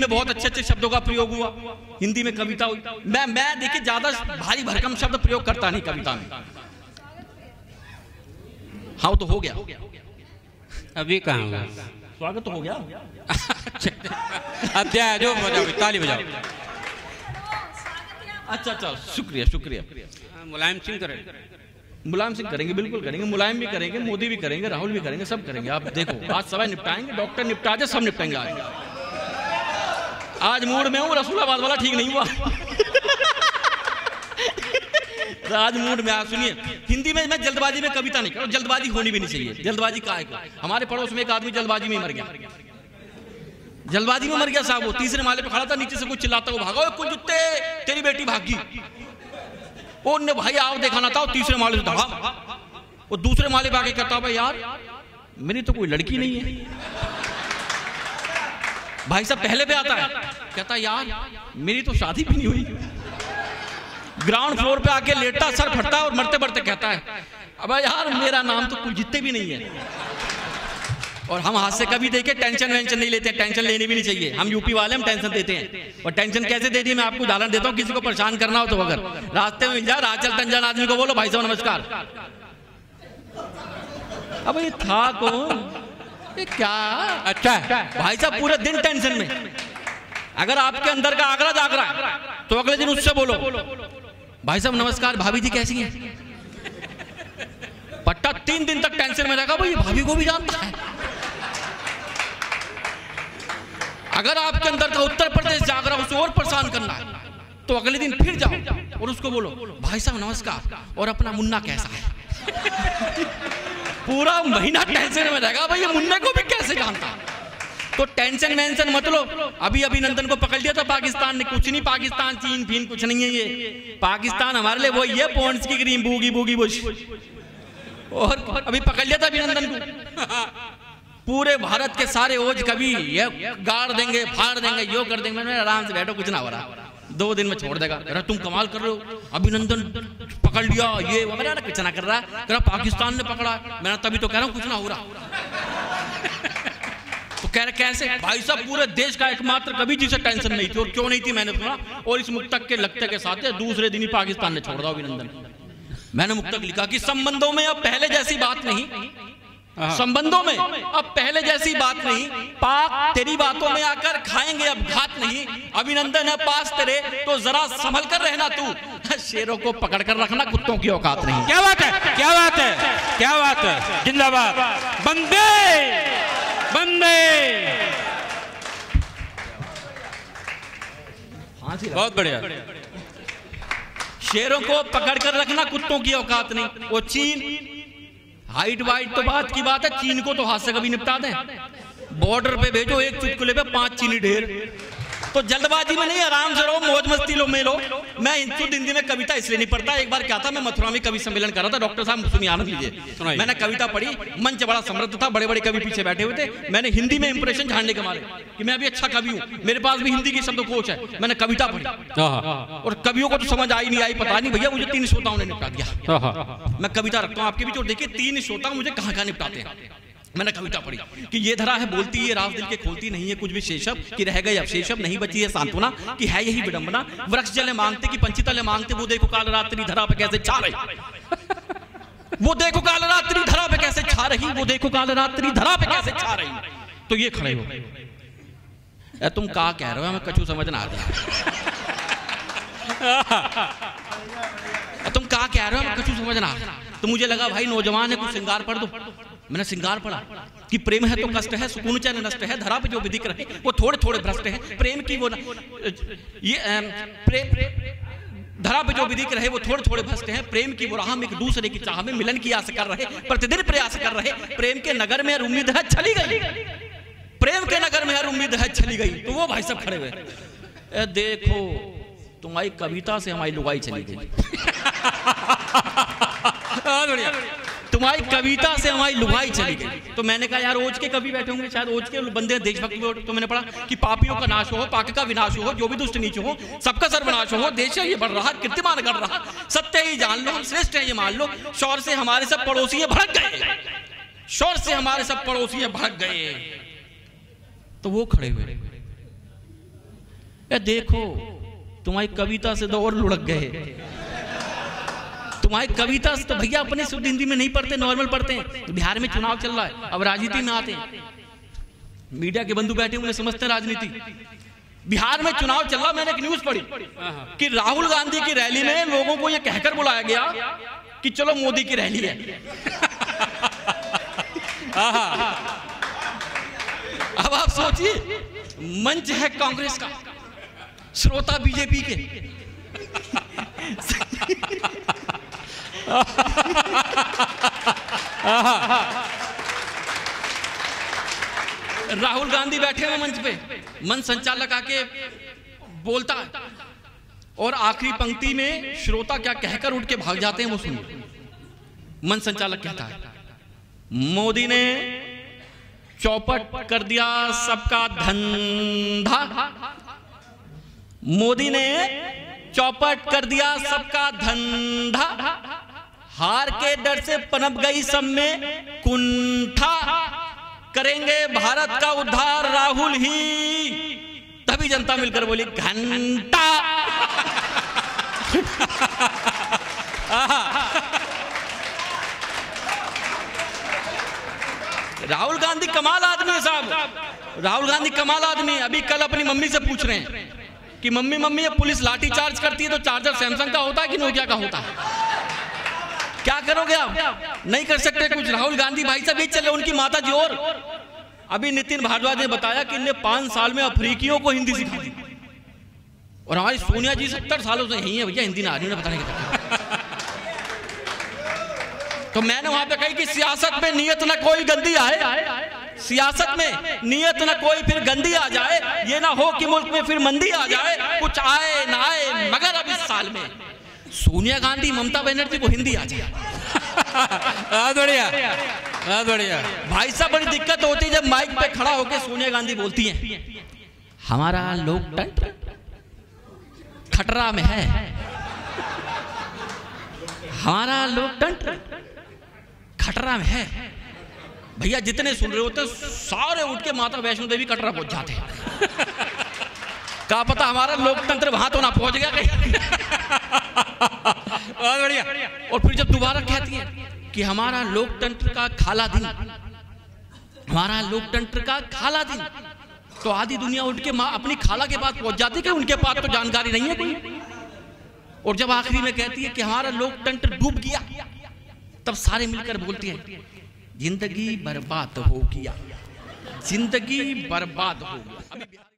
में बहुत अच्छे अच्छे शब्दों का प्रयोग हुआ, हिंदी में कविता हुई। मैं देखिए ज्यादा भारी भरकम शब्द प्रयोग करता नहीं कविता में। हाँ तो हो गया, अभी कहाँ हुआ? स्वागत तो हो गया। अध्याय जो बजाओ, ताली बजाओ। अच्छा, शुक्रिया शुक्रिया। मुलायम सिंह करें, मुलायम सिंह करेंगे, बिल्कुल करेंगे। मुलायम भी करेंगे, मोदी भी करेंगे, राहुल भी करेंगे, सब करेंगे। आप देखो आज सवाल निपटाएंगे, डॉक्टर निपटा दे, सब निपटेंगे आज मूड में हूँ, रसूलाबाद वाला ठीक नहीं हुआ। आज मूड में। आप सुनिए, हिंदी में मैं जल्दबाजी में कविता नहीं कर, जल्दबाजी होनी भी नहीं चाहिए। जल्दबाजी का है, हमारे पड़ोस में एक आदमी जल्दबाजी में मर गया, जल्दबाजी में मर गया साहब। वो तीसरे माले पे खड़ा था, नीचे से कुछ चिल्लाता हुआ भागा, कुछ जुत्ते तेरी बेटी भागी। वो ने भाई आओ दिखाना था, तीसरे माले से दौड़ा। वो दूसरे माले पे आके कहता भाई यार मेरी तो कोई लड़की नहीं है। भाई साहब पहले पे आता है, कहता यार मेरी तो शादी भी नहीं हुई। ग्राउंड फ्लोर पे आके लेटता, सर फटता है और मरते मरते कहता है अब यार मेरा नाम तो कुछ जितने भी नहीं है। और हम हाथ से कभी देखे टेंशन वेंशन नहीं लेते, टेंशन लेनी भी नहीं चाहिए। हम यूपी वाले हम टेंशन देते हैं। और टेंशन कैसे दे दी मैं आपको उदाहरण देता हूँ। किसी को परेशान करना हो तो अगर रास्ते में मिल जाए, राह चलते अनजान आदमी को बोलो भाई साहब नमस्कार। अब ये था कौन, ये क्या? अच्छा भाई साहब पूरे दिन टेंशन में। अगर आपके अंदर का आगरा जाग रहा है तो अगले दिन उससे बोलो भाई साहब नमस्कार, भाभी जी कैसी हैं? पट्टा 3 दिन तक टेंशन में रहेगा, भाई भाभी को भी जानता है। अगर आपके अंदर का उत्तर प्रदेश जाग रहा है, उसे और परेशान करना है तो अगले दिन फिर जाओ और उसको बोलो भाई साहब नमस्कार, और अपना मुन्ना कैसा है? पूरा महीना टेंशन में रहेगा, भाई ये मुन्ने को भी कैसे जानता। तो टेंशन वेंशन मत लो। अभी अभिनंदन को पकड़ लिया था पाकिस्तान ने, कुछ नहीं पाकिस्तान चीन फीन कुछ नहीं है। ये पाकिस्तान हमारे लिए वही है, पॉन्ड्स की क्रीम बूगी बूगी बुश। और अभी पकड़ लिया था अभिनंदन को। पूरे भारत के सारे ओज कभी ये गाड़ देंगे, फाड़ देंगे, यो कर देंगे। मैंने आराम से बैठो, कुछ ना हो रहा, 2 दिन में छोड़ देगा। अरे तुम कमाल कर रहे हो, अभिनंदन पकड़ लिया ये वो। मैंने कुछ ना कर रहा, कह रहा पाकिस्तान ने पकड़ा। मैंने तभी तो कह रहा हूँ कुछ ना हो रहा। तो कह रहे कैसे? भाई साहब पूरे देश का एकमात्र कभी जिसे टेंशन नहीं थी, और क्यों नहीं थी मैंने सुना। और इस मुक्तक के लगते के साथ दूसरे दिन ही पाकिस्तान ने छोड़ दिया अभिनंदन। मैंने मुक्तक लिखा कि संबंधों में अब पहले जैसी बात नहीं, संबंधों में अब पहले जैसी बात नहीं। पाक तेरी बातों में आकर खाएंगे अब घात नहीं। अभिनंदन है पास तेरे तो जरा संभल कर रहना तू। शेरों को पकड़ कर रखना, कुत्तों की औकात नहीं। क्या बात है, क्या बात है, क्या बात है। जिंदाबाद, बंदे बंदे। बहुत बढ़िया। शेरों को पकड़ कर रखना, कुत्तों की औकात नहीं। वो चीन हाइट वाइट तो बात की बात है, चीन को तो हाथ से कभी निपटा दें। बॉर्डर पे भेजो एक चुटकुले पे 5 चीनी ढेर। तो जल्दबाजी में नहीं, आराम से रहो, मौज मस्ती लो में लो। मैं शुद्ध हिंदी में कविता इसलिए नहीं पढ़ता। एक बार क्या था, मैं मथुरा में कवि सम्मेलन कर रहा था, डॉक्टर साहब सुनिए आनंद लीजिए। मैंने कविता पढ़ी, मंच बड़ा समृद्ध था, बड़े बड़े कवि पीछे बैठे हुए थे। मैंने हिंदी में इंप्रेशन झाड़ने के मारे कि मैं भी अच्छा कवि हूँ, मेरे पास भी हिंदी की शब्दकोश है। मैंने कविता पढ़ी और कवियों को तो समझ आई नहीं आई, पता नहीं भैया, मुझे 3 श्रोताओं ने निपटा दिया। मैं कविता रखता हूँ आपके बीच, और देखिए 3 श्रोता मुझे कहाँ कहाँ निपटाते हैं। मैंने कविता पढ़ी कि ये धरा है बोलती, ये राज दिल के खोलती, नहीं है कुछ भी शेषब कि रह गए अवशेषब, नहीं बची है सांत्वना कि है यही विडंबना। वृक्ष जले मांगते कि पंछी तले मांगते, वो देखो काल रात्रि धरा पे कैसे छा रही। वो देखो काल रात्रि धरा पे कैसे छा रही, वो देखो काल रात्रि धरा पे कैसे छा रही। तो ये खड़े हो, तुम क्या कह रहे हो, हमें कछु समझ ना आ रहा। तुम क्या कह रहे हो, हमें कछु समझ ना आ रहा। तो मुझे लगा भाई नौजवान है, कुछ श्रृंगार पढ़ दो। मैंने श्रृंगार पढ़ा कि प्रेम है तो कष्ट है, सुकून चैन नष्ट है, धरा पे जो विधिक रहे वो थोड़े थोड़े भ्रष्ट है। प्रेम की वो ये प्रेम धरा पे जो विधिक रहे वो थोड़े थोड़े भ्रष्ट हैं। प्रेम की वो राह में एक दूसरे की चाह में मिलन की आस कर रहे, प्रतिदिन प्रयास कर रहे। प्रेम के नगर में हर उम्मीद है चली गई, प्रेम के नगर में हर उम्मीद है चली गई। तो वो भाई सब खड़े हुए, देखो तुम्हारी कविता से हमारी लुगाई चली गई। तुम्हारी कविता से हमारी लुगाई चली गई। तो मैंने कहा यार ओज के कवि बैठे होंगे, शायद ओज के बंदे देशभक्त। तो मैंने पढ़ा कि पापियों का नाश हो, पाक का विनाश हो, जो भी दुष्ट नीच हो सबका सर्वनाश हो। देश ये बढ़ रहा, कीर्तिमान कर रहा, सत्य ही जान लो, हम श्रेष्ठ है ये मान लो। शौर से हमारे सब पड़ोसी भड़क गए, शौर से हमारे सब पड़ोसी भड़क गए। तो वो खड़े हुए, देखो तुम्हारी कविता से तो और लुढ़क गए, तुम्हारी कविता से तो भैया अपने शुद्ध हिंदी में नहीं पढ़ते, नॉर्मल पढ़ते हैं। बिहार में चुनाव चल रहा है, अब राजनीति में आते हैं, मीडिया के बंधु बैठे हुए समझते हैं राजनीति। बिहार में चुनाव चल रहा, मैंने एक न्यूज पढ़ी कि राहुल गांधी की रैली में लोगों को यह कहकर बुलाया गया कि चलो मोदी की रैली है। अब आप सोचिए, मंच है कांग्रेस का, श्रोता बीजेपी के। राहुल गांधी बैठे हुए मंच पे, मंच संचालक आके बोलता है और आखिरी पंक्ति में श्रोता क्या कहकर उठ के भाग जाते हैं वो सुनिए। मंच संचालक कहता है, मोदी ने चौपट कर दिया सबका धंधा, मोदी ने चौपट कर दिया सबका धंधा, हार के डर से पनप गई सब में कुंठा, करेंगे भारत का उद्धार राहुल ही, तभी जनता मिलकर बोली घंटा। राहुल गांधी कमाल आदमी है साहब, राहुल गांधी कमाल आदमी है। अभी कल अपनी मम्मी से पूछ रहे हैं कि मम्मी मम्मी ये पुलिस लाठी चार्ज करती है तो चार्जर सैमसंग का होता है कि नोकिया का होता है, क्या करोगे आप? नहीं कर सकते कुछ। राहुल गांधी भाई साहब ये चले उनकी माता जी। और अभी नितिन भारद्वाज ने बताया कि इनने 5 साल में अफ्रीकियों को हिंदी सिखा दी, और हमारी सोनिया जी 70 सालों से यही है भैया, हिंदी ना आ रही है, बताने की। तो मैंने वहां पे कही कि सियासत में नियत ना कोई गंदी आए, सियासत में नियत ना कोई फिर गंदी आ जाए, ये ना हो कि मुल्क में फिर मंदी आ जाए, कुछ आए ना आए, मगर अब इस साल में सोनिया गांधी ममता बनर्जी को हिंदी आ जाए। बहुत बढ़िया, बहुत बढ़िया। भाई साहब बड़ी दिक्कत होती है जब माइक पे खड़ा होकर सोनिया गांधी बोलती हैं, हमारा लोकतंत्र खतरा में है, हमारा लोकतंत्र खतरा में है। भैया जितने सुन रहे होते सारे उठ के माता वैष्णो देवी कटरा पहुंच जाते हैं। क्या पता हमारा लोकतंत्र वहां तो ना पहुंच गया कहीं। बहुत बढ़िया। और फिर जब दोबारा कहती है कि हमारा लोकतंत्र का खाला दिन, हमारा लोकतंत्र का खाला दिन, तो आधी दुनिया उठ के अपनी खाला के पास पहुंच जाती है कि उनके पास तो जानकारी नहीं है कोई। और जब आखिरी में कहती है कि हमारा लोकतंत्र डूब गया, तब सारे मिलकर बोलते हैं जिंदगी बर्बाद हो गया, जिंदगी बर्बाद हो गया।